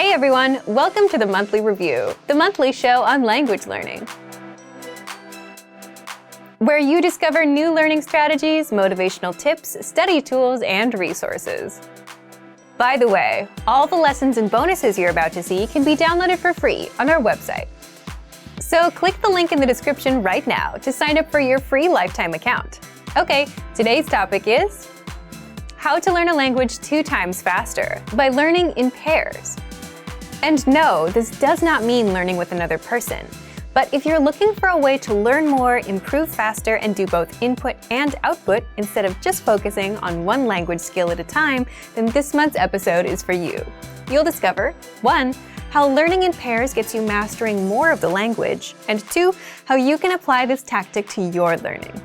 Hey everyone, welcome to the Monthly Review, the monthly show on language learning, where you discover new learning strategies, motivational tips, study tools, and resources. By the way, all the lessons and bonuses you're about to see can be downloaded for free on our website. So click the link in the description right now to sign up for your free lifetime account. Okay, today's topic is how to learn a language 2 times faster by learning in pairs. And no, this does not mean learning with another person. But if you're looking for a way to learn more, improve faster, and do both input and output instead of just focusing on one language skill at a time, then this month's episode is for you. You'll discover 1. How learning in pairs gets you mastering more of the language, and 2. How you can apply this tactic to your learning.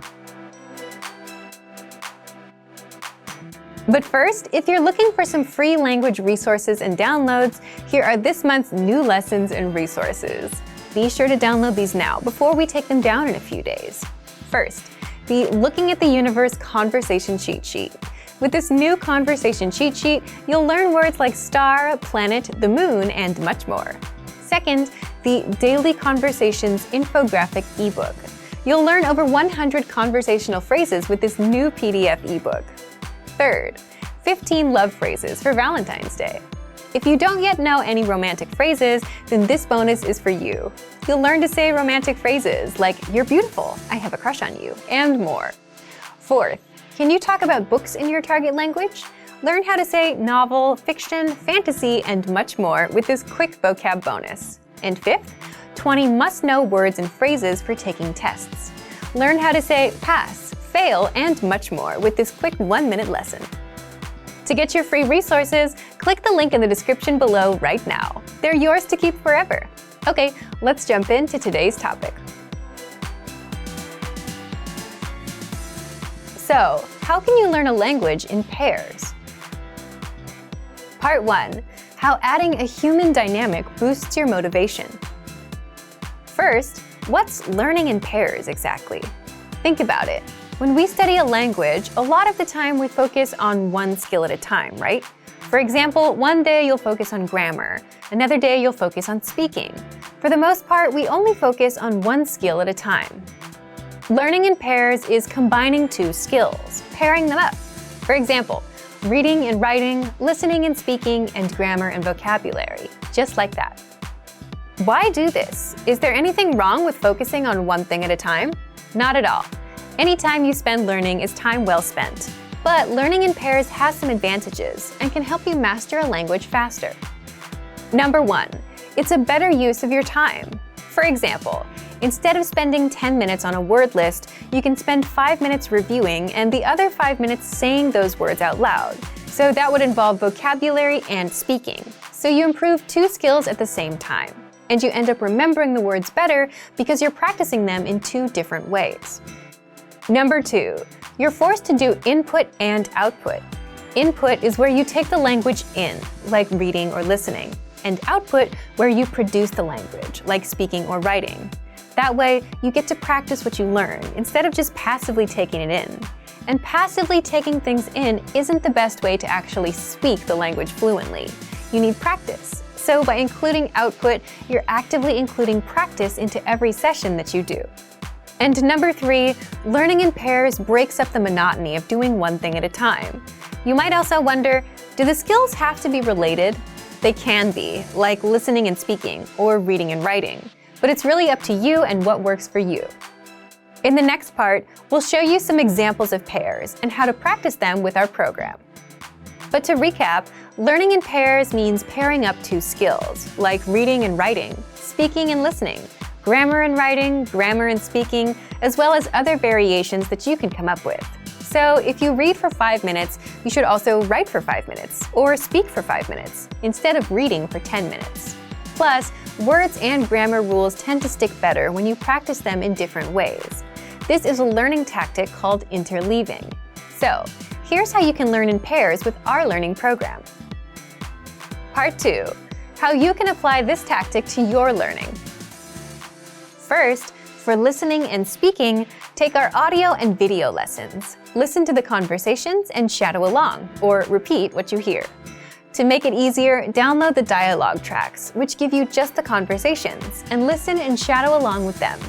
But first, if you're looking for some free language resources and downloads, here are this month's new lessons and resources. Be sure to download these now before we take them down in a few days. First, the Looking at the Universe Conversation Cheat Sheet. With this new conversation cheat sheet, you'll learn words like star, planet, the moon, and much more. Second, the Daily Conversations Infographic ebook. You'll learn over 100 conversational phrases with this new PDF ebook. Third, 15 love phrases for Valentine's Day. If you don't yet know any romantic phrases, then this bonus is for you. You'll learn to say romantic phrases like, "You're beautiful," "I have a crush on you," and more. Fourth, can you talk about books in your target language? Learn how to say novel, fiction, fantasy, and much more with this quick vocab bonus. And fifth, 20 must-know words and phrases for taking tests. Learn how to say pass, fail, and much more with this quick 1-minute lesson. To get your free resources, click the link in the description below right now. They're yours to keep forever. Okay, let's jump into today's topic. So, how can you learn a language in pairs? Part 1. How adding a human dynamic boosts your motivation. First, what's learning in pairs exactly? Think about it. When we study a language, a lot of the time we focus on one skill at a time, right? For example, one day you'll focus on grammar, another day you'll focus on speaking. For the most part, we only focus on one skill at a time. Learning in pairs is combining 2 skills, pairing them up. For example, reading and writing, listening and speaking, and grammar and vocabulary, just like that. Why do this? Is there anything wrong with focusing on one thing at a time? Not at all. Any time you spend learning is time well spent. But learning in pairs has some advantages and can help you master a language faster. Number 1, it's a better use of your time. For example, instead of spending 10 minutes on a word list, you can spend 5 minutes reviewing and the other 5 minutes saying those words out loud. So that would involve vocabulary and speaking. So you improve 2 skills at the same time. And you end up remembering the words better because you're practicing them in 2 different ways. Number 2, you're forced to do input and output. Input is where you take the language in, like reading or listening, and output where you produce the language, like speaking or writing. That way, you get to practice what you learn instead of just passively taking it in. And passively taking things in isn't the best way to actually speak the language fluently. You need practice. So by including output, you're actively including practice into every session that you do. And number 3, learning in pairs breaks up the monotony of doing one thing at a time. You might also wonder, do the skills have to be related? They can be, like listening and speaking, or reading and writing. But it's really up to you and what works for you. In the next part, we'll show you some examples of pairs and how to practice them with our program. But to recap, learning in pairs means pairing up 2 skills, like reading and writing, speaking and listening, grammar and writing, grammar and speaking, as well as other variations that you can come up with. So if you read for 5 minutes, you should also write for 5 minutes, or speak for 5 minutes, instead of reading for 10 minutes. Plus, words and grammar rules tend to stick better when you practice them in different ways. This is a learning tactic called interleaving. So, here's how you can learn in pairs with our learning program. Part 2, how you can apply this tactic to your learning. First, for listening and speaking, take our audio and video lessons. Listen to the conversations and shadow along, or repeat what you hear. To make it easier, download the dialogue tracks, which give you just the conversations, and listen and shadow along with them.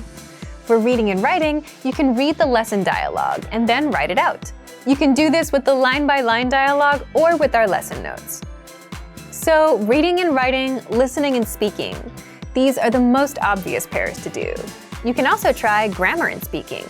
For reading and writing, you can read the lesson dialogue and then write it out. You can do this with the line-by-line dialogue or with our lesson notes. So, reading and writing, listening and speaking. These are the most obvious pairs to do. You can also try grammar and speaking.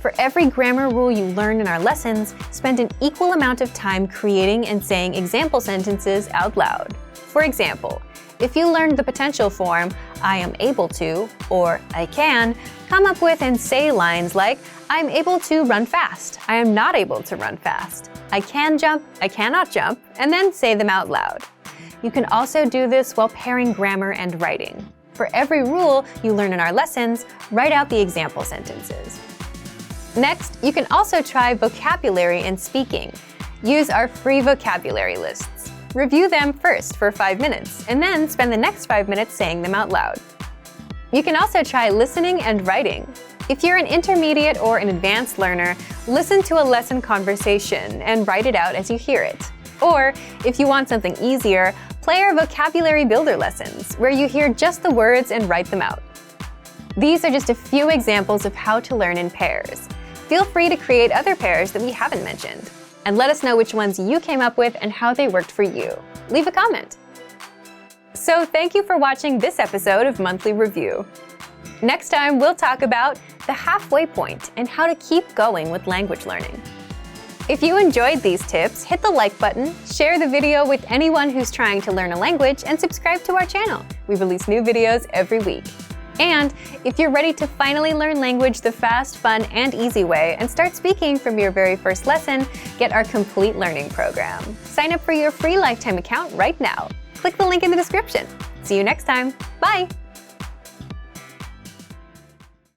For every grammar rule you learn in our lessons, spend an equal amount of time creating and saying example sentences out loud. For example, if you learned the potential form, I am able to, or I can, come up with and say lines like, I'm able to run fast, I am not able to run fast, I can jump, I cannot jump, and then say them out loud. You can also do this while pairing grammar and writing. For every rule you learn in our lessons, write out the example sentences. Next, you can also try vocabulary and speaking. Use our free vocabulary lists. Review them first for 5 minutes, and then spend the next 5 minutes saying them out loud. You can also try listening and writing. If you're an intermediate or an advanced learner, listen to a lesson conversation and write it out as you hear it. Or, if you want something easier, play our vocabulary builder lessons, where you hear just the words and write them out. These are just a few examples of how to learn in pairs. Feel free to create other pairs that we haven't mentioned. And let us know which ones you came up with and how they worked for you. Leave a comment. So thank you for watching this episode of Monthly Review. Next time, we'll talk about the halfway point and how to keep going with language learning. If you enjoyed these tips, hit the like button, share the video with anyone who's trying to learn a language, and subscribe to our channel. We release new videos every week. And if you're ready to finally learn language the fast, fun, and easy way and start speaking from your very first lesson, get our complete learning program. Sign up for your free lifetime account right now. Click the link in the description. See you next time. Bye!